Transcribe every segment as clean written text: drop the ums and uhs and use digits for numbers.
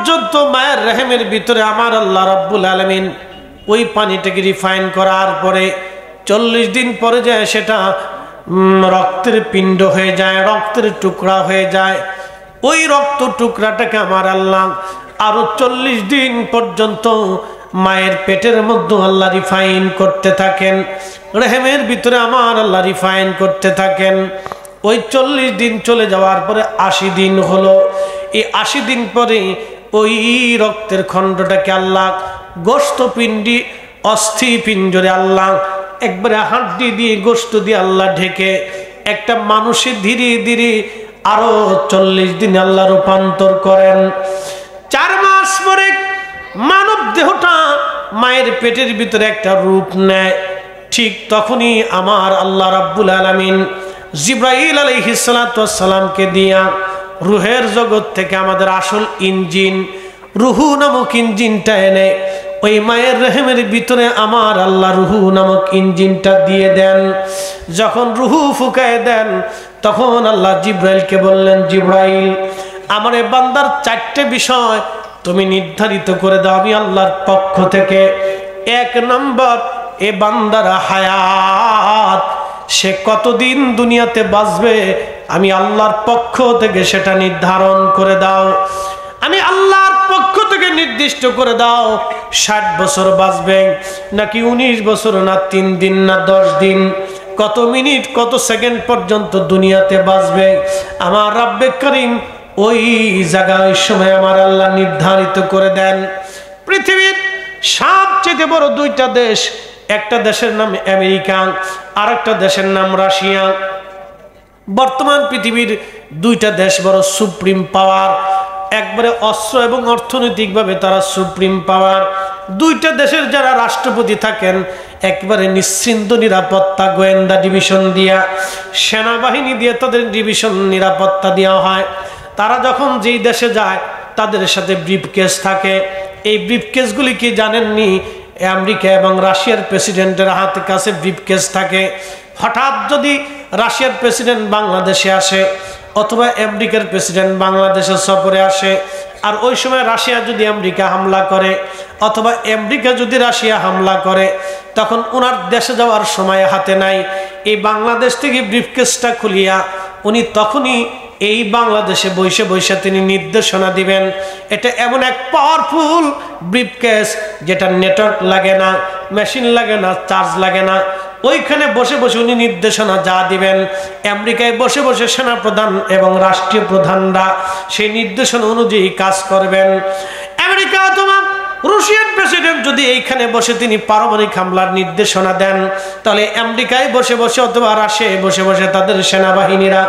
পর্যন্ত মায়ের রেহেমের ভিতরে আমার আল্লাহ রাব্বুল আলামিন ওই পানিটাকে রিফাইন করার পরে 40 দিন পরে যায় সেটা রক্তের পিণ্ড হয়ে যায়, রক্তের টুকরা হয়ে যায়। ওই রক্ত টুকরাটাকে আমার আল্লাহ আরো 40 দিন পর্যন্ত মায়ের পেটের মধ্যে আল্লাহ রিফাইন করতে থাকেন, রেহেমের ভিতরে আমার আল্লাহ রিফাইন করতে থাকেন। ওই 40 দিন চলে যাওয়ার পরে 80 দিন হলো। এই 80 দিন পরে ওই রক্তের খণ্ডটাকে আল্লাহ গোশত পিণ্ডি অস্থি পিঞ্জরে আল্লাহ একবারে হাড্ডি দিয়ে গোশত দিয়ে আল্লাহ ঢেকে একটা মানুষের ধীরে ধীরে আরো 40 দিন আল্লাহ রূপান্তর করেন। 4 মাস পরে মানব দেহটা মায়ের পেটের ভিতরে একটা রূপ নেয়। ঠিক তখনই আমার আল্লাহ রাব্বুল আলামিন জিবরাইল আলাইহিস সালাতু ওয়াস সালামকে দিয়া রুহের জগৎ থেকে আমাদের আসল ইঞ্জিন রুহু নামক ইঞ্জিনটা এনে ওই মায়ের রেহেমের ভিতরে আমার আল্লাহ রুহু নামক ইঞ্জিনটা দিয়ে দেন। যখন রুহু ফুকায় দেন তখন আল্লাহ জিবরাইলকে বললেন, জিবরাইল আমার এই বান্দার 4টে বিষয় তুমি নির্ধারিত করে দাও আমি আল্লাহর পক্ষ থেকে। 1 নম্বর, এ বান্দার হায়াত, সে কতদিন দুনিয়াতে বাঁচবে আমি আল্লাহর পক্ষ থেকে সেটা নির্ধারণ করে দাও। আমি আল্লাহর পক্ষ থেকে নির্দিষ্ট করে দাও 60 বছর বাঁচবে নাকি 19 বছর, না 3 দিন না 10 দিন, কত মিনিট কত সেকেন্ড পর্যন্ত দুনিয়াতে বাঁচবে। আমার রব্বে করিম ওই জায়গায় ওই সময় আমার আল্লাহ নির্ধারিত করে দেন। পৃথিবীর সবচেয়ে বড় 2টা দেশ, একটা দেশের নাম আমেরিকা আর একটা দেশের নাম রাশিয়া। বর্তমান পৃথিবীর 2টা দেশ বড় সুপ্রিম পাওয়ার, একবারে অস্ত্র এবং অর্থনৈতিকভাবে তারা সুপ্রিম পাওয়ার। 2টা দেশের যারা রাষ্ট্রপতি থাকেন একবারে নিশ্চিন্ত নিরাপত্তা, গোয়েন্দা ডিভিশন দিয়া, সেনাবাহিনী দিয়ে তাদের ডিভিশন নিরাপত্তা দেওয়া হয়। তারা যখন যেই দেশে যায় তাদের সাথে ব্রিফকেস থাকে। এই ব্রিফকেসগুলি কি জানেননি? আমেরিকা এবং রাশিয়ার প্রেসিডেন্টের হাতের কাছে ব্রিফকেস থাকে। হঠাৎ যদি রাশিয়ার প্রেসিডেন্ট বাংলাদেশে আসে অথবা আমেরিকার প্রেসিডেন্ট বাংলাদেশে সফরে আসে, আর ওই সময় রাশিয়া যদি আমেরিকা হামলা করে অথবা আমেরিকা যদি রাশিয়া হামলা করে, তখন ওনার দেশে যাওয়ার সময় হাতে নাই। এই বাংলাদেশ থেকে ব্রিফকেসটা খুলিয়া উনি তখনই এই বাংলাদেশে বসে বসে তিনি নির্দেশনা দিবেন। এটা এমন এক পাওয়ারফুল ব্রিফকেস যেটা নেটওয়ার্ক লাগে না, মেশিন লাগে না, চার্জ লাগে না। ওইখানে বসে বসে উনি নির্দেশনা যা দিবেন, আমেরিকায় বসে বসে সেনাপ্রধান এবং রাষ্ট্রীয় প্রধানরা সেই নির্দেশনা অনুযায়ী কাজ করবেন। আমেরিকা অথবা রুশিয়ার প্রেসিডেন্ট যদি এইখানে বসে তিনি পারমাণবিক হামলার নির্দেশনা দেন, তাহলে আমেরিকায় বসে বসে অথবা রাশিয়ায় বসে বসে তাদের সেনাবাহিনীরা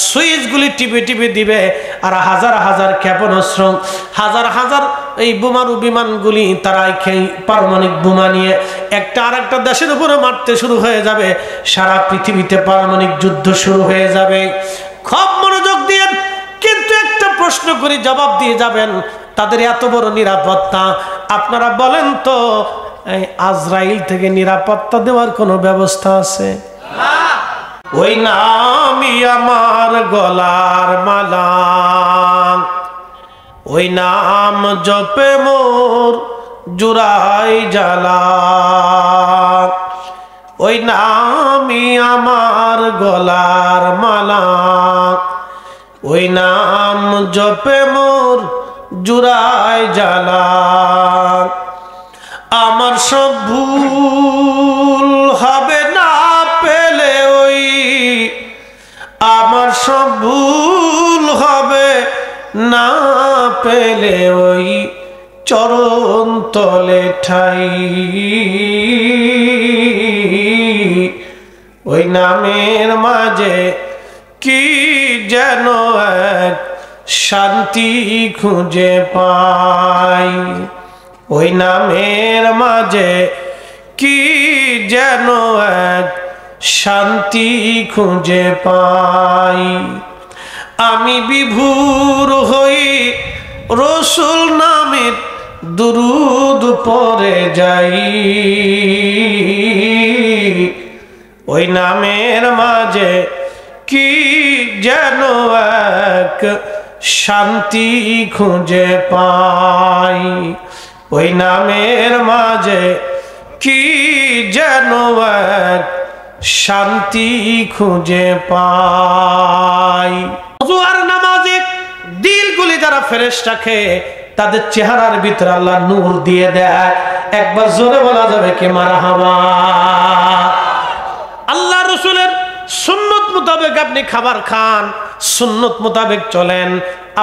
সুইচগুলি টিপে টিপে দিবে, আর হাজার হাজার ক্ষেপণাস্ত্র, হাজার হাজার এই বোমারু বিমানগুলি তারা পারমাণবিক বোমা নিয়ে একটা আর একটা দেশের উপরে মারতে শুরু হয়ে যাবে। সারা পৃথিবীতে পারমাণবিক যুদ্ধ শুরু হয়ে যাবে। খুব মনোযোগ দিয়ে কিন্তু একটা প্রশ্ন করি, জবাব দিয়ে যাবেন। তাদের এত বড় নিরাপত্তা, আপনারা বলেন তো এই আজরাইল থেকে নিরাপত্তা দেওয়ার কোনো ব্যবস্থা আছে? ওই নামই আমার গলার মালা, ওই নাম জপে মোর জুড়াই জ্বালা, ওই নামই আমার গলার মালা, ওই নাম জপে মোর জুড়াই জ্বালা। আমার সব ভুল হবে না পেলে ওই, আমার সব ভুল হবে না পেলে ওই চরণ তলে ঠাই, ওই নামের মাঝে কি যেন এক শান্তি খুঁজে পাই, ওই নামের মাঝে কি যেন এক শান্তি খুঁজে পাই। আমি বিভোর হই রসুল নামের দুরুদ পড়ে যাই, ওই নামের মাঝে কি যেন এক শান্তি খুঁজে পাই। ওই নামের মাঝে কি যেন এক শান্তি খুঁজে পাই। ওযু আর নামাজে দিলগুলি যারা ফেরেশতা রাখে তাদের চেহারার ভিতরে আল্লাহ নূর দিয়ে দেয়। একবার জোরে বলা যাবে কি মারহাবা। আল্লাহ রাসূলের সুন্নত মোতাবেক আপনি খাবার খান, সুন্নত মোতাবেক চলেন,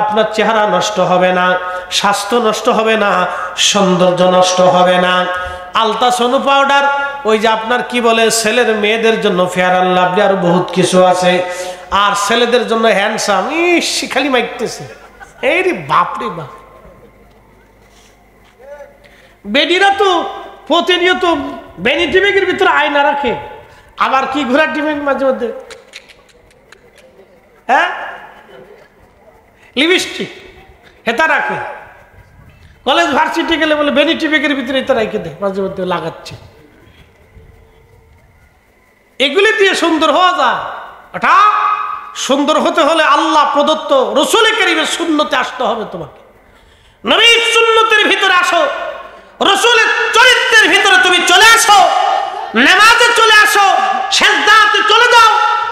আপনার চেহারা নষ্ট হবে না, স্বাস্থ্য নষ্ট হবে না, সৌন্দর্য নষ্ট হবে না। আলতাসনু পাউডার, ওই যে আপনার কি বলে ছেলের মেয়েদের জন্য ফেয়ার অ্যান্ড লাভলি আর বহুত কিছু আছে, আর ছেলেদের জন্য হ্যান্ডসাম, খালি মাইকতেছে। এই রে বাপরে বাপ, বেডিরা তো প্রতিনিয়ত ভ্যানিটি ব্যাগের ভিতরে আয়না রাখে, আবার কি ঘোড়ার ডিমের মাঝে মধ্যে হ্যাঁ লিপস্টিক হেতা রাখে। কলেজ ভার্সিটি গেলে বলে ভ্যানিটি ব্যাগের ভিতরে এটা রেখে দেয়, মাঝে মধ্যে লাগাচ্ছে। এগুলি দিয়ে সুন্দর হওয়া যায়? ওটা সুন্দর হতে হলে আল্লাহ প্রদত্ত রাসূল কারীমের সুন্নতে আসতে হবে। তোমাকে নবীর সুন্নতের ভিতরে আসো, রাসূলের চরিত্রের ভিতরে তুমি চলে আসো, নামাজে চলে আসো, সিজদাতে চলে যাও।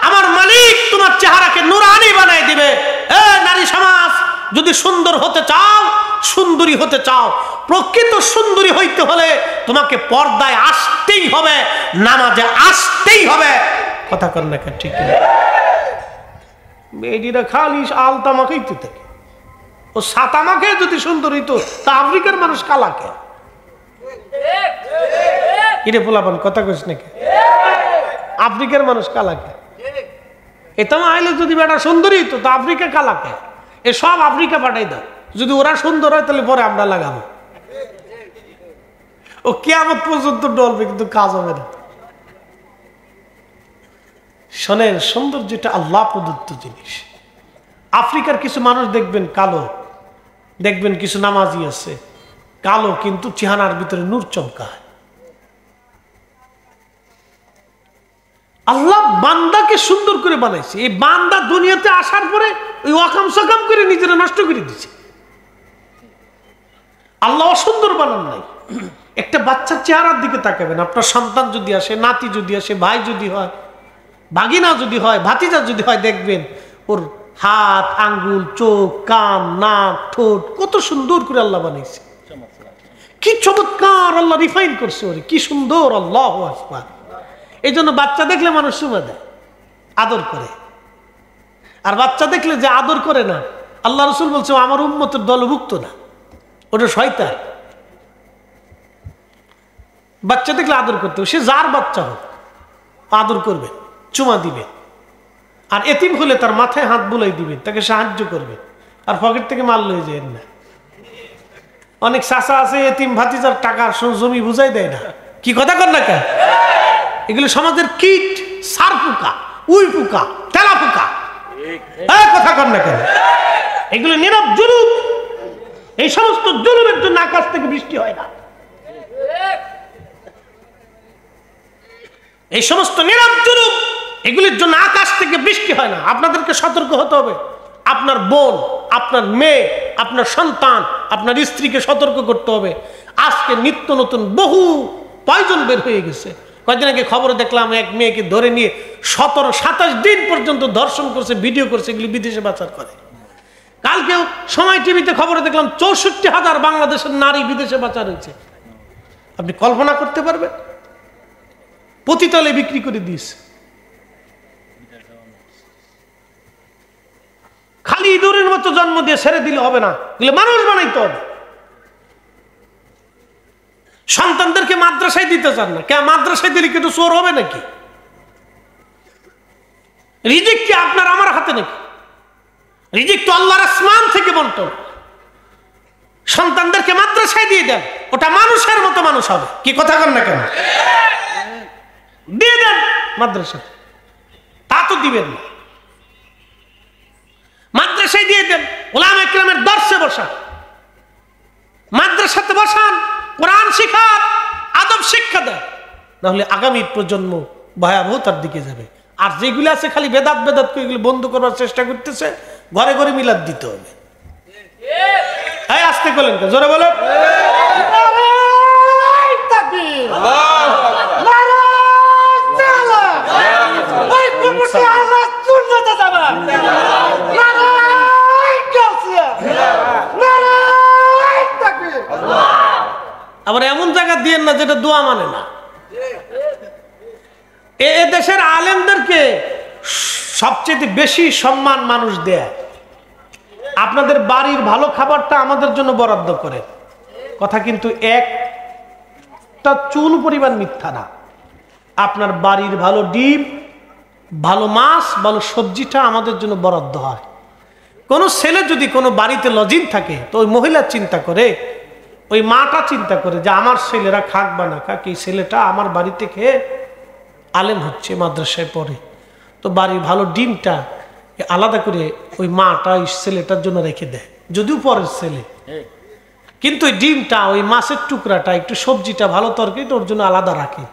আমার মালিক তোমার চেহারাকে নূরানি বানাই দিবে। এ নারী সমাজ, যদি সুন্দর হতে চাও, সুন্দরী হতে চাও, প্রকৃত সুন্দরী হইতে হলে তোমাকে পর্দায় আসতেই হবে, নামাজে আসতেই হবে। কথা কর না কেন? ঠিক না? মেয়েরা খালি আলতা মাখাইতে থাকে, ও সাতা মাখে যদি সুন্দর হইতো তা আফ্রিকার মানুষ কালাকে কিরে পোলাপান কথা কইস নাকি? আফ্রিকার মানুষ কালাকে এটা আইলে যদি বেটা সুন্দরী হইতো তা আফ্রিকা কালাকে, এ সব আফ্রিকা পাঠাই দাও। যদি ওরা সুন্দর হয় তাহলে পরে আমরা লাগাবো। ও কিয়ামত পর্যন্ত ডলবে, কিন্তু কাজ হবে না। শোনেন, সৌন্দর্যটা আল্লাহ প্রদত্ত জিনিস। আফ্রিকার কিছু মানুষ দেখবেন কালো, দেখবেন কিছু নামাজি আছে কালো, কিন্তু চেহারার ভিতরে নূর চমকায়। আল্লাহ বান্দাকে সুন্দর করে বানাইছে। এই বান্দা দুনিয়াতে আসার পরে ওই ওয়াকাম সকাম করে নিজেরা নষ্ট করে দিচ্ছে। আল্লাহ অসুন্দর বানান নাই। একটা বাচ্চার চেহারার দিকে তাকাবেন, আপনার সন্তান যদি আসে, নাতি যদি আসে, ভাই যদি হয়, ভাগিনা যদি হয়, ভাতিজা যদি হয়, দেখবেন ওর হাত, আঙ্গুল, চোখ, কান, নাক, ঠোঁট কত সুন্দর করে আল্লাহ বানাইছে। কি চমৎকার আল্লাহ রিফাইন করছে ওরে, কি সুন্দর। আল্লাহু আকবার। এই জন্য বাচ্চা দেখলে মানুষ চুমা দেয়, আদর করে। আর বাচ্চা দেখলে যে আদর করে না, আল্লাহ রাসূল বলছে আমার উম্মতের দলভুক্ত না, ওটা শয়তান। বাচ্চা দেখলে আদর করতে হবে, সে যার বাচ্চা হোক আদর করবে, চুমা দিবে। আর এতিম হলে তার মাথায় হাত বুলাই দিবেন, তাকে সাহায্য করবে। আর পকেট থেকে মাল লয়ে যায় না। অনেক চাচা আছে এতিম ভাতিজার টাকার জমি বুঝাই দেয় না। কি কথা কর না কেন? এগুলো সমাজের কীট, সার পোকা, উই পোকা, তেলা পোকা। কথা কর না কেন? এগুলো নীরব জুলুম। এই সমস্ত জুলুমের জন্য আকাশ থেকে বৃষ্টি হয় না। এই সমস্ত নীরব জুলুম, এগুলির জন্য আকাশ থেকে বৃষ্টি হয় না। আপনাদেরকে সতর্ক হতে হবে। আপনার বোন, আপনার মেয়ে, আপনার সন্তান, আপনার স্ত্রীকে সতর্ক করতে হবে। আজকে নিত্য নতুন বহু পয়জন বের হয়ে গেছে। কয়েকদিন আগে খবরে দেখলাম এক মেয়েকে ধরে নিয়ে 17-27 দিন পর্যন্ত ধর্ষণ করছে, ভিডিও করছে। এগুলি বিদেশে পাচার করে। কালকেও সময় টিভিতে খবরে দেখলাম 64,000 বাংলাদেশের নারী বিদেশে পাচার হয়েছে। আপনি কল্পনা করতে পারবেন? পতিতলে বিক্রি করে দিয়েছে। খালি ইঁদুরের মতো জন্ম দিয়ে ছেড়ে দিলে হবে না, মানুষ বানাইতে হবে। সন্তানদেরকে মাদ্রাসায় দিতে চান না, কে মাদ্রাসায় দিলে কিন্তু চোর হবে নাকি? রিজিক কি আপনার আমার হাতে নাকি? রিজিক তো আল্লাহর আসমান থেকে বন্টন। সন্তানদেরকে মাদ্রাসায় দিয়ে দেন, ওটা মানুষের মতো মানুষ হবে। কি কথা কন না কেন? দিয়ে দেন মাদ্রাসা, তা তো দিবেন না। মাদ্রাসায় দিয়ে দেন, উলামা ইকরামের দর্শে বসান, মাদ্রাসাতে বসান, কোরআন শিখান, আদব শিক্ষা দেন। নাহলে আগামী প্রজন্ম ভয়াবহতার দিকে যাবে। আর যেগুলো আছে খালি বেদাত বেদাত এগুলো বন্ধ করার চেষ্টা করতেছে, ঘরে ঘরে মিলাদ দিতে হবে। এই আস্তে বলেন তো, জোরে বলেন। আবার এমন জায়গা দিয়েন না যেটা দোয়া মানে না। এ দেশের আলেমদেরকে সবচেয়ে বেশি সম্মান মানুষ দেয়। আপনাদের বাড়ির ভালো খাবারটা আমাদের জন্য বরাদ্দ করে, কথা কিন্তু একটা চুল পরিমাণ মিথ্যা না। আপনার বাড়ির ভালো ডিম, ভালো মাছ, ভালো সবজিটা আমাদের জন্য বরাদ্দ হয়। কোনো ছেলে যদি কোনো বাড়িতে লজিং থাকে তো ওই মহিলা চিন্তা করে, ওই মাটা চিন্তা করে যে আমার ছেলেরা খাক বা না খাক, এই ছেলেটা আমার বাড়িতে খেয়ে আলেম হচ্ছে, মাদ্রাসায় পড়ে, তো বাড়ির ভালো ডিমটা আলাদা করে ওই মাটা ওই ছেলেটার জন্য রেখে দেয়, যদিও পরের ছেলে, কিন্তু ওই ডিমটা, ওই মাছের টুকরাটা, একটু সবজিটা, ভালো তরকারিটা ওর জন্য আলাদা রাখে।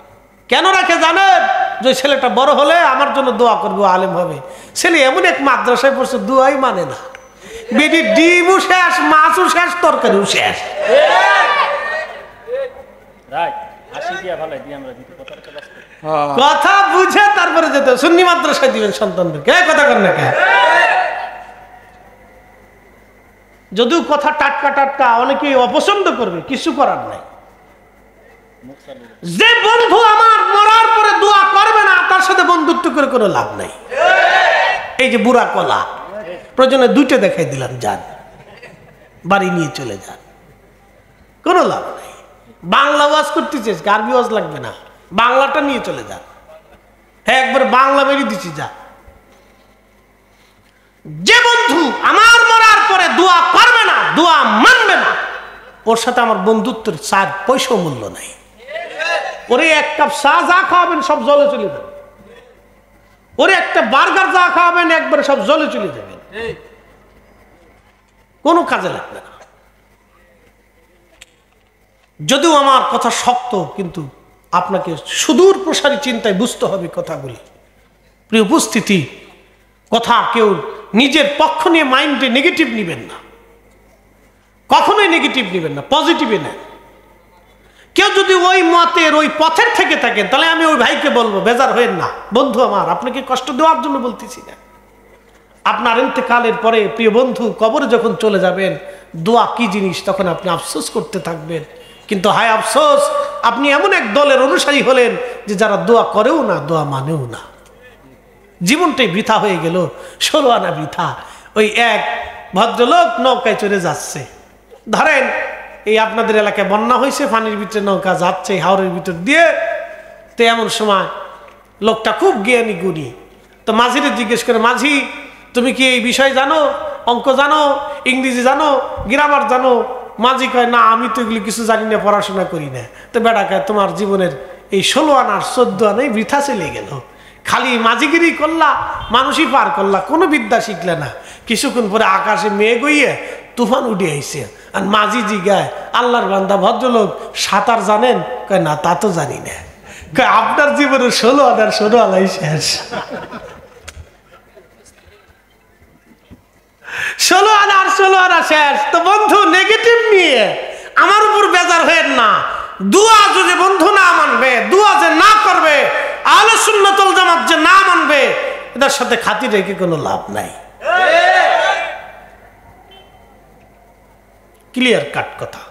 কেন রাখে জানেন? যে ছেলেটা বড় হলে আমার জন্য দোয়া করবো, আলেম হবে। ছেলে এমন এক মাদ্রাসায় পড়ছে, দোয়াই মানে না। বেটি ডিমও শেষ, মাছও শেষ, তরকারিও শেষ। কথা বুঝে তারপরে যেতে সুন্নি মাদ্রাসায় দিবেন সন্তানদেরকে, কথা কর না কেন? যদিও কথা টাটকা টাটকা অনেকেই অপছন্দ করবে, কিছু করার নাই। যে বন্ধু আমার মরার পরে দোয়া করবে না, তার সাথে বন্ধুত্ব করে কোনো লাভ নাই। এই যে বুড়া কলা, প্রয়োজনে দুইটা দেখাই দিলাম, যান বাড়ি নিয়ে চলে যান, কোনো লাভ নাই। বাংলা ওয়াজ করতে চেয়েছে, আরবি ওয়াজ লাগবে না, বাংলাটা নিয়ে চলে যান। হ্যাঁ, একবার বাংলা বেরিয়ে দিচ্ছি, যা। যে বন্ধু আমার মরার পরে দোয়া করবে না, দোয়া মানবে না, ওর সাথে আমার বন্ধুত্বের 4 পয়সা মূল্য নাই। ওরে এক কাপ চা যা খাওয়াবেন সব জলে চলে যাবে, ওরে একটা বার্গার যা খাওয়াবেন একবারে সব জলে চলে যাবেন, কোনো কাজে লাগবে না। যদিও আমার কথা শক্ত, কিন্তু আপনাকে সুদূর প্রসারী চিন্তায় বুঝতে হবে কথাগুলি। প্রিয় উপস্থিতি, কথা কেউ নিজের পক্ষ নিয়ে মাইন্ডে নেগেটিভ নিবেন না, কখনোই নেগেটিভ নিবেন না, পজিটিভে নেন। কেউ যদি ওই মতের ওই পথের থেকে থাকেন, তাহলে আমি ওই ভাইকে বলবো, বেজার হয়েন না বন্ধু আমার, আপনাকে কষ্ট দেওয়ার জন্য বলতেছি না। আপনার ইন্তেকালের পরে প্রিয় বন্ধু কবরে যখন চলে যাবেন, দোয়া কি জিনিস তখন আপনি আফসোস করতে থাকবেন। কিন্তু হায় আফসোস, আপনি এমন এক দলের অনুসারী হলেন যে যারা দোয়া করেও না, দোয়া মানেও না। জীবনটাই বৃথা হয়ে গেল, 16 আনা বৃথা। ওই এক ভদ্রলোক নৌকায় চড়ে যাচ্ছে, ধরেন এই আপনাদের এলাকায় বন্যা হয়েছে, পানির ভিতরে নৌকা যাচ্ছে হাওরের ভিতর দিয়ে। তো এমন সময় লোকটা খুব জ্ঞানী গুণী, তো মাঝিরে জিজ্ঞেস করে, মাঝি তুমি কি এই বিষয় জানো, অঙ্ক জানো, ইংরেজি জানো, গ্রামার জানো? মাঝি কয়, না আমি তো এগুলি কিছু জানি না, পড়াশোনা করি না। তো বেটা কয়, তোমার জীবনের এই 16 আনার 14 আনাই বৃথা চলে গেল, খালি মাঝিগিরি করলা, মানুষই পার করলা, কোনো বিদ্যা শিখলে না। কিছুক্ষণ পরে আকাশে মেঘ হইয়ে তুফান উঠে আইছে, আর মাঝি জিগায়, আল্লাহর বান্দা ভদ্রলোক সাঁতার জানেন? কয়, না তা তো জানি না। কয়, আপনার জীবনের 16 আনার 16 আনাই শেষ। 16 আনার 16 আনা শেষ। তো বন্ধু নেগেটিভ নিয়ে আমার উপর বেজার হয়েন না। দুয়া যদি বন্ধু না মানবে, দুয়া যে না করবে, আহলে সুন্নাত ওয়াল জামাত যে না মানবে, এদের সাথে খাতির রেখে কোনো লাভ নাই। ক্লিয়ার কাট কথা।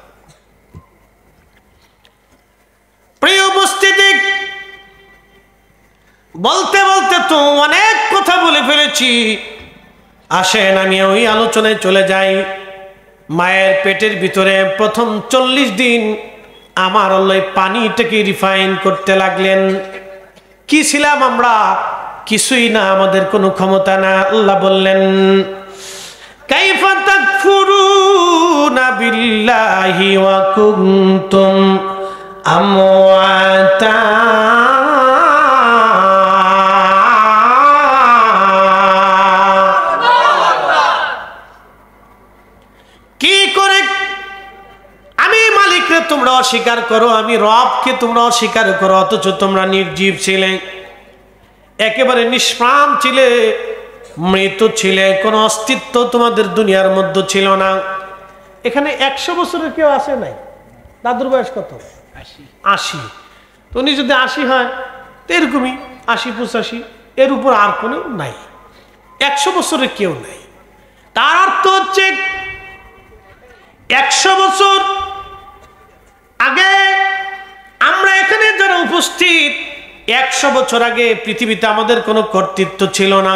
প্রিয় উপস্থিতি, বলতে বলতে তো অনেক কথা বলে ফেলেছি। আসেন আমি ওই আলোচনায় চলে যাই। মায়ের পেটের ভিতরে প্রথম 40 দিন আমার আল্লাহ পানিটাকে রিফাইন করতে লাগলেন। কি ছিলাম আমরা? কিছুই না, আমাদের কোনো ক্ষমতা না। আল্লাহ বললেন, কাইফা তাকফুরুনা বিল্লাহি ওয়া কুনতুম আমওয়াতা। কি করে আমি মালিককে তোমরা অস্বীকার করো, আমি রবকে তোমরা অস্বীকার করো, অথচ তোমরা নির্জীব ছিলে, একেবারে নিষ্প্রাণ ছিলে, মৃত ছিলে, কোনো অস্তিত্ব তোমাদের দুনিয়ার মধ্যে ছিল না। এখানে 100 বছরের কেউ আসে নাই। দাদুর বয়স কত? 80। তো উনি যদি 80 হয় তো এরকমই 80-85, এর উপর আর কোনো নাই। 100 বছরের কেউ নাই। তার অর্থ হচ্ছে 100 বছর আগে আমরা এখানে যারা উপস্থিত, 100 বছর আগে পৃথিবীতে আমাদের কোনো কর্তৃত্ব ছিল না,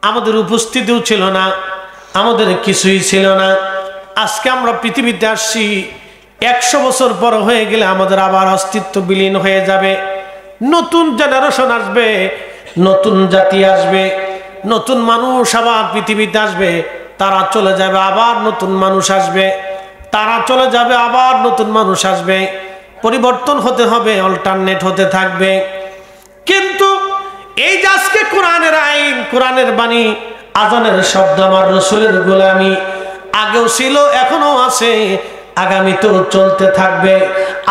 আমাদের উপস্থিতিও ছিল না, আমাদের কিছুই ছিল না। আজকে আমরা পৃথিবীতে আসছি, 100 বছর পর হয়ে গেলে আমাদের আবার অস্তিত্ব বিলীন হয়ে যাবে। নতুন জেনারেশন আসবে, নতুন জাতি আসবে, নতুন মানুষ আবার পৃথিবীতে আসবে, তারা চলে যাবে, আবার নতুন মানুষ আসবে, তারা চলে যাবে, আবার নতুন মানুষ আসবে। পরিবর্তন হতে হবে, অল্টারনেট হতে থাকবে। কিন্তু এই যে আজকে কোরআনের আইন, কোরআনের বাণী, আজানের শব্দ, আমার রাসূলের গোলামি আগেও ছিল, এখনো আছে, আগামীতেও চলতে থাকবে।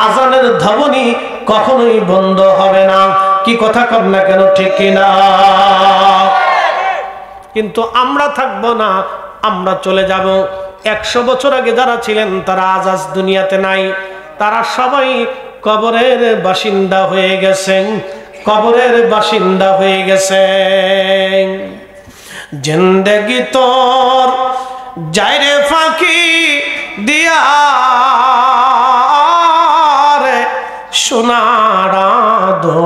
আজানের ধ্বনি কখনোই বন্ধ হবে না। কি কথা কর না কেন, ঠিক কিনা? কিন্তু আমরা থাকবো না, আমরা চলে যাব। 100 বছর আগে যারা ছিলেন তারা আজ দুনিয়াতে নাই, তারা সবাই কবরের বাসিন্দা হয়ে গেছেন, কবরের বাসিন্দা হয়ে গেছেন। জিন্দেগি তোর যাইরে ফাঁকি দিয়া রে সোনার আদর,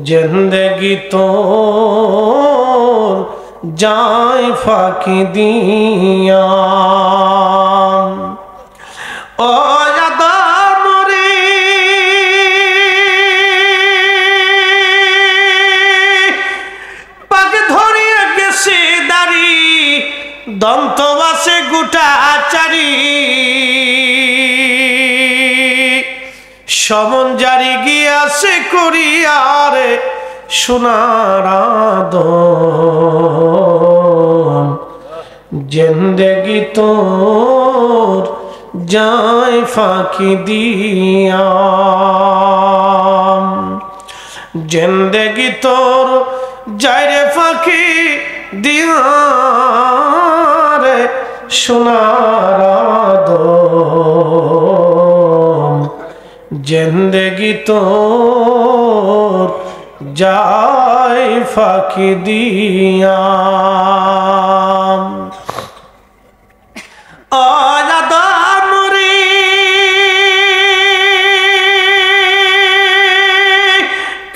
জিন্দেগি তোর যায় ফাঁকি দিয়া। ও আদমরে পাক ধরিয়া গেছে দাড়ি, দন্ত বাসে গোটা চারি, সমন জারি গিয়াছে করিয়ারে সোনার আদর, জিন্দেগি তোর যায় ফাঁকি দিয়া, জিন্দেগি তোর যায় রে ফাঁকি দিয়া রে সোনার আদর, জিন্দেগি তোর যায় ফাঁকি দিয়া।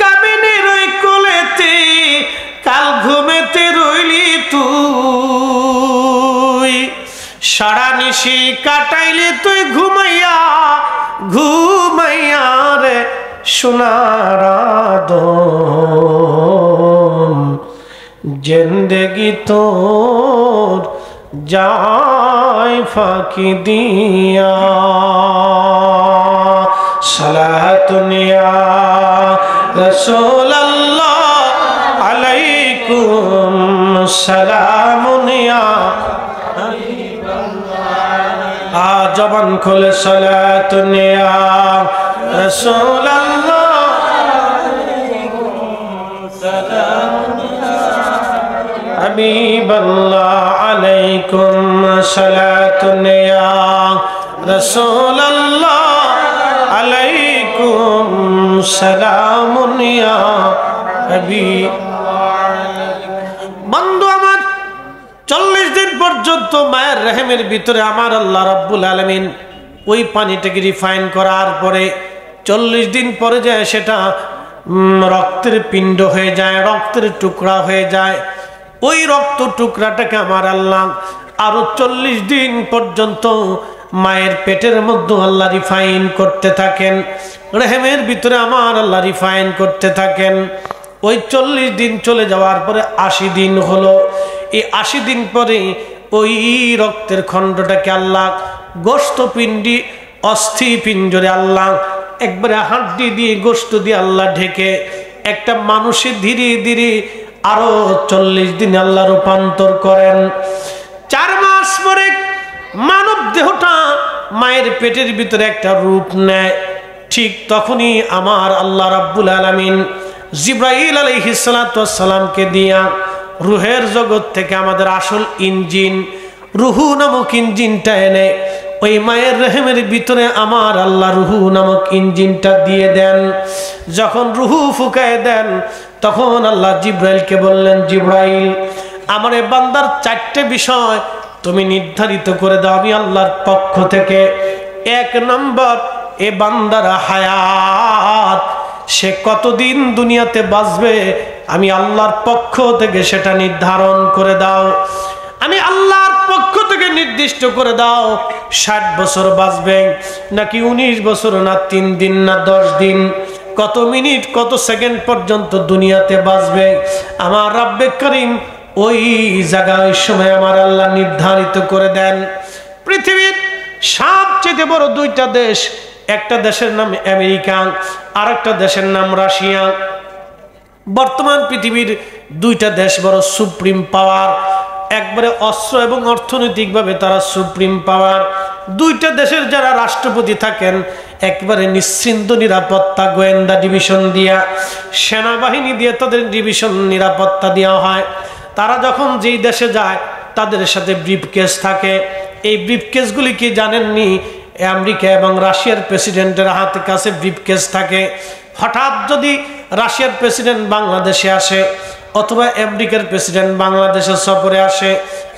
কামিনীর ওই কোলেতে কাল ঘুমেতে রইলি তুই, সারা নিশি কাটাইলে তুই ঘুমাইয়া ঘুমাইয়া রে সোনার আদর, জিন্দেগি তোর যায় ফাঁকি দিয়া। সালাতুন ইয়া রাসূলুল্লাহ আলাইকুম সালামুন ইয়া হাবিবাল্লাহ। জবান খুলে সালাতুন ইয়া রাসূলুল্লাহ হাবিবাল্লাহ আলাইকুম সালাতুন ইয়া রাসূলুল্লাহ আলাইকুম সালামুন ইয়া হাবিবাল্লাহ। বন্ধু আমার, 40 দিন পর্যন্ত মায়ের রহমের ভিতরে আমার আল্লাহ রাব্বুল আলামিন ওই পানিটাকে রিফাইন করার পরে 40 দিন পরে যায় সেটা রক্তের পিণ্ড হয়ে যায়, রক্তের টুকরা হয়ে যায়। ওই রক্ত টুকরাটাকে আমার আল্লাহ আরো 40 দিন পর্যন্ত মায়ের পেটের মধ্যে আল্লাহ রিফাইন করতে থাকেন, রহমের ভিতরে আমার আল্লাহ রিফাইন করতে থাকেন। ওই 40 দিন চলে যাওয়ার পরে 80 দিন হলো। এই 80 দিন পরে ওই রক্তের খণ্ডটাকে আল্লাহ গোশত পিণ্ডি অস্থি পিঞ্জরে আল্লাহ একবারে হাড্ডি দিয়ে গোশত দিয়ে আল্লাহ ঢেকে একটা মানুষের ধীরে ধীরে আরো 40 দিন আল্লাহ রূপান্তর করেন। 4 মাস পরে মানব দেহটা মায়ের পেটের ভিতরে একটা রূপ নেয়। ঠিক তখনই আমার আল্লাহ রাব্বুল আলামিন জিব্রাইল আলাইহিস সালাতু ওয়াস সালামকে দিয়া রুহের জগৎ থেকে আমাদের আসল ইঞ্জিন রুহু নামক ইঞ্জিনটা এনে ওই মায়ের রহমের ভিতরে আমার আল্লাহ রুহু নামক ইঞ্জিনটা দিয়ে দেন। যখন রুহু ফুকায় দেন তখন আল্লাহ জিব্রাইলকে বললেন, জিব্রাইল আমার এই বান্দার 4টে বিষয় তুমি নির্ধারিত করে দাও আমি আল্লাহর পক্ষ থেকে। 1 নম্বর, এ বান্দার হায়াত, সে কতদিন দুনিয়াতে বাঁচবে আমি আল্লাহর পক্ষ থেকে সেটা নির্ধারণ করে দাও। আমি আল্লাহর পক্ষ থেকে নির্দিষ্ট করে দাও 60 বছর বাঁচবে নাকি 19 বছর, না 3 দিন না 10 দিন, কত মিনিট কত সেকেন্ড পর্যন্ত দুনিয়াতে বাঁচবে। আমার রব্বে করিম ওই জায়গায় ওই সময় আমার আল্লাহ নির্ধারিত করে দেন। পৃথিবীর সবচেয়ে বড় 2টা দেশ, একটা দেশের নাম আমেরিকা আর একটা দেশের নাম রাশিয়া। বর্তমান পৃথিবীর 2টা দেশ বড় সুপ্রিম পাওয়ার, একবারে অস্ত্র এবং অর্থনৈতিকভাবে তারা সুপ্রিম পাওয়ার। 2টা দেশের যারা রাষ্ট্রপতি থাকেন একবারে নিশ্চিন্ত নিরাপত্তা, গোয়েন্দা ডিভিশন দিয়া, সেনাবাহিনী দিয়ে তাদের ডিভিশন নিরাপত্তা দেওয়া হয়। তারা যখন যেই দেশে যায় তাদের সাথে ব্রিফকেস থাকে। এই ব্রিফকেসগুলি কি জানেননি? আমেরিকা এবং রাশিয়ার প্রেসিডেন্টের হাতে কাছে ব্রিফকেস থাকে। হঠাৎ যদি রাশিয়ার প্রেসিডেন্ট বাংলাদেশে আসে অথবা আমেরিকার প্রেসিডেন্ট বাংলাদেশের সফরে আসে,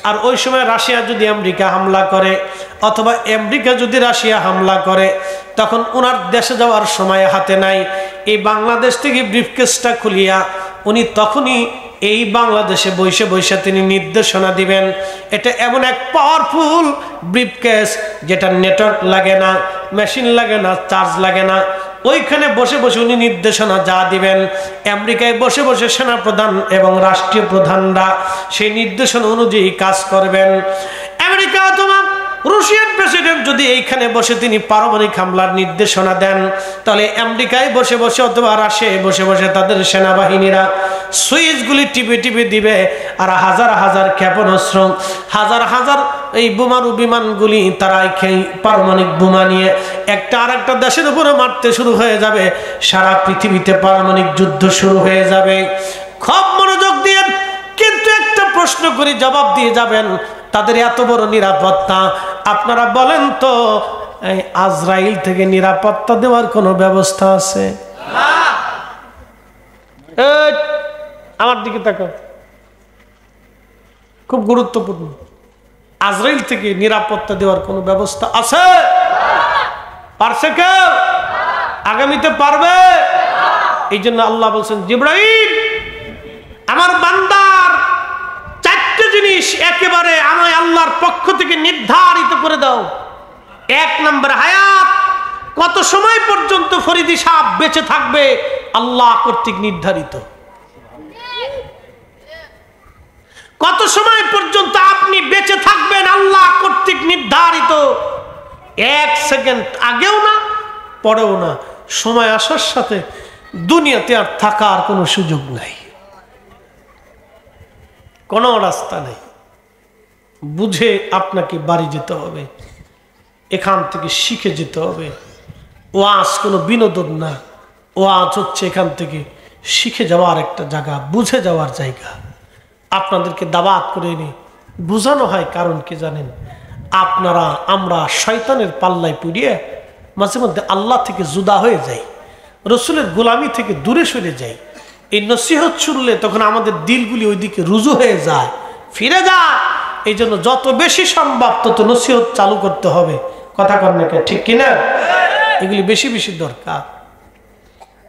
আর ওই সময় রাশিয়া যদি আমেরিকা হামলা করে অথবা আমেরিকা যদি রাশিয়া হামলা করে, তখন ওনার দেশে যাওয়ার সময় হাতে নাই। এই বাংলাদেশ থেকে ব্রিফকেসটা খুলিয়া উনি তখনই এই বাংলাদেশে বসে বসে তিনি নির্দেশনা দিবেন। এটা এমন এক পাওয়ারফুল ব্রিফকেস যেটা নেটওয়ার্ক লাগে না, মেশিন লাগে না, চার্জ লাগে না। ওইখানে বসে বসে উনি নির্দেশনা যা দিবেন, আমেরিকায় বসে বসে সেনাপ্রধান এবং রাষ্ট্রীয় প্রধানরা সেই নির্দেশনা অনুযায়ী কাজ করবেন। আমেরিকা অথবা রুশিয়ার প্রেসিডেন্ট যদি এইখানে বসে তিনি পারমাণবিক হামলার নির্দেশনা দেন, তাহলে আমেরিকায় বসে বসে অথবা রাশিয়ায় বসে বসে তাদের সেনাবাহিনীরা সুইচগুলি টিপে টিপে দিবে, আর হাজার হাজার ক্ষেপণাস্ত্র, হাজার হাজার এই বোমারু বিমানগুলি তারা পারমাণবিক বোমা নিয়ে একটা আর একটা দেশের উপরে মারতে শুরু হয়ে যাবে। সারা পৃথিবীতে পারমাণবিক যুদ্ধ শুরু হয়ে যাবে। খুব মনোযোগ দিয়ে কিন্তু একটা প্রশ্ন করি, জবাব দিয়ে যাবেন। তাদের এত বড় নিরাপত্তা, আপনারা বলেন তো এই আজরাইল থেকে নিরাপত্তা দেওয়ার কোনো ব্যবস্থা আছে? আমার দিকে তাকাও, খুব গুরুত্বপূর্ণ। আজরাইল থেকে নিরাপত্তা দেওয়ার কোনো ব্যবস্থা আছে? পারছে কেউ? আগামীতে পারবে? এই জন্য আল্লাহ বলছেন, জিব্রাইল আমার বান্দার 4টে জিনিস একেবারে আমায় আল্লাহর পক্ষ থেকে নির্ধারিত করে দাও। 1 নম্বর হায়াত, কত সময় পর্যন্ত ফরিদি সাহেব বেঁচে থাকবে আল্লাহ কর্তৃক নির্ধারিত। কত সময় পর্যন্ত আপনি বেঁচে থাকবেন আল্লাহ কর্তৃক নির্ধারিত। 1 সেকেন্ড আগেও না পরেও না, সময় আসার সাথে দুনিয়াতে আর থাকার কোনো সুযোগ নাই, কোনো রাস্তা নেই। বুঝে আপনাকে বাড়ি যেতে হবে, এখান থেকে শিখে যেতে হবে। ওয়াজ কোনো বিনোদন না, ওয়াজ হচ্ছে এখান থেকে শিখে যাওয়ার একটা জায়গা, বুঝে যাওয়ার জায়গা। আপনাদেরকে দাওয়াত করে এনে বোঝানো হয়, কারণ কি জানেন? আপনারা আমরা শয়তানের পাল্লায় পড়িয়ে মাঝে মধ্যে আল্লাহ থেকে জুদা হয়ে যাই, রসুলের গোলামি থেকে দূরে সরে যাই। এই নসিহত শুনলে তখন আমাদের দিলগুলি ওইদিকে রুজু হয়ে যায়, ফিরে যায়। এই জন্য যত বেশি সম্ভব তত নসিহত চালু করতে হবে। কথা কর না, ঠিক কিনা? এগুলি বেশি বেশি দরকার।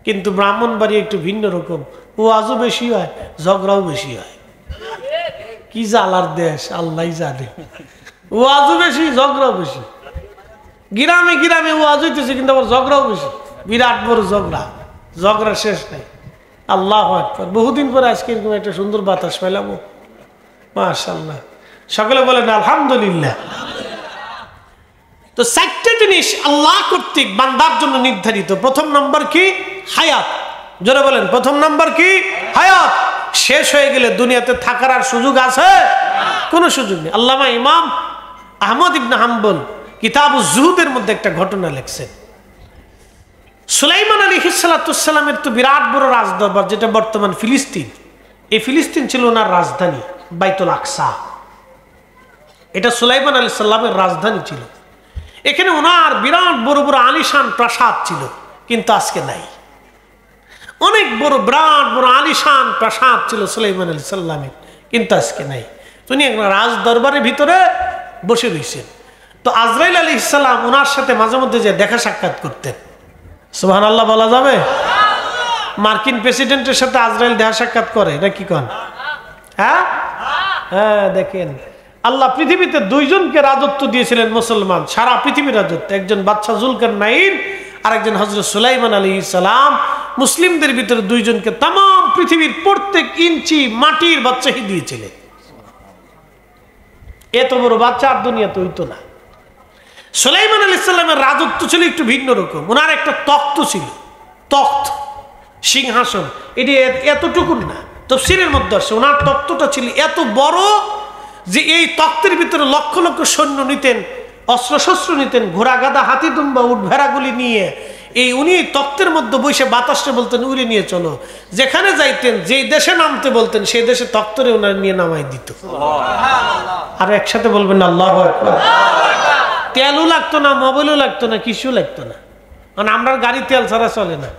কিন্তু ব্রাহ্মণবাড়ি একটু ভিন্ন রকম, ও আজও বেশি হয়, ঝগড়াও বেশি হয়। কি জ্বালার দেশ আল্লাহ জানে। ও আজও বেশি, ঝগড়াও বেশি। গ্রামে গ্রামে ও আজ হইতেছে, কিন্তু আবার ঝগড়াও বেশি, বিরাট বড় ঝগড়া, ঝগড়া শেষ নাই। আল্লাহু আকবার। বহুদিন পরে আজকে এরকম একটা সুন্দর বাতাস পেলাম, মাশাআল্লাহ। সকলে বলেন আলহামদুলিল্লাহ। তো 4টে জিনিস আল্লাহ কর্তৃক বান্দার জন্য নির্ধারিত। প্রথম নম্বর কি? হায়াত। জোরে বলেন, প্রথম নম্বর কি? হায়াত। শেষ হয়ে গেলে দুনিয়াতে থাকার আর সুযোগ আছে? কোনো সুযোগ নেই। আল্লামা ইমাম আহমদ ইবনে হাম্বল কিতাবুজ জুহুদের মধ্যে একটা ঘটনা লিখছেন। সুলাইমান আলাইহিস সালামের তো বিরাট বড় রাজদরবার, যেটা বর্তমান ফিলিস্তিন। এই ফিলিস্তিন ছিল ওনার রাজধানী বাইতুল আকসা। এটা সুলাইমান আলাইহিস সালামের রাজধানী ছিল। এখানে ওনার বিরাট বড় বড় আলিশান প্রাসাদ ছিল, কিন্তু আজকে নাই। অনেক বড় বিরাট বড় আলিশান প্রাসাদ ছিল সুলাইমান আলাইহিস সালামের, কিন্তু আজকে নাই। উনি রাজ দরবারের ভিতরে বসে রয়েছেন। তো আজরাইল আলাইহিস সালাম ওনার সাথে মাঝে মধ্যে যে দেখা সাক্ষাৎ করতেন। সুবহানাল্লাহ বলা যাবে? মার্কিন প্রেসিডেন্টের সাথে আজরাইল দেখা সাক্ষাৎ করে নাকি কোন? হ্যাঁ হ্যাঁ, দেখেন আল্লাহ পৃথিবীতে দুইজনকে রাজত্ব দিয়েছিলেন মুসলমান, সারা পৃথিবীর রাজত্ব। একজন বাদশা জুলকারনাইন আর একজন হযরত সুলাইমান আলাইহিস সালাম। মুসলিমদের ভিতরে দুইজনকে তাম পৃথিবীর প্রত্যেক ইঞ্চি মাটির বাদশাহী দিয়েছিলেন। এত বড় বাচ্চা আর দুনিয়াতে হইতো না। সুলাইমান আলাইহিস সালামের রাজত্ব ছিল একটু ভিন্ন রকম। ওনার একটা তখ্ত ছিল, তখ্ত সিংহাসন, এটি এতটুকু না, তাফসীরের মধ্যে আসে ওনার তখ্তটা ছিল এত বড় যে এই তখ্তের ভিতরে লক্ষ লক্ষ সৈন্য নিতেন, অস্ত্রশস্ত্র নিতেন, ঘোড়া গাদা হাতি দুম্বা উট ভেড়াগুলি নিয়ে এই উনি তখ্তের মধ্যে বসে বাতাসে বলতেন উড়ে নিয়ে চলো। যেখানে যাইতেন, যেই দেশে নামতে বলতেন সেই দেশে তখ্তরে ওনার নিয়ে নামাই দিত। আর একসাথে বলবেন আল্লাহু আকবার। তেলও লাগতো না, মোবাইলও লাগতো না, কিছু লাগতো না। মানে আমরা গাড়ি তেল ছাড়া চলে না।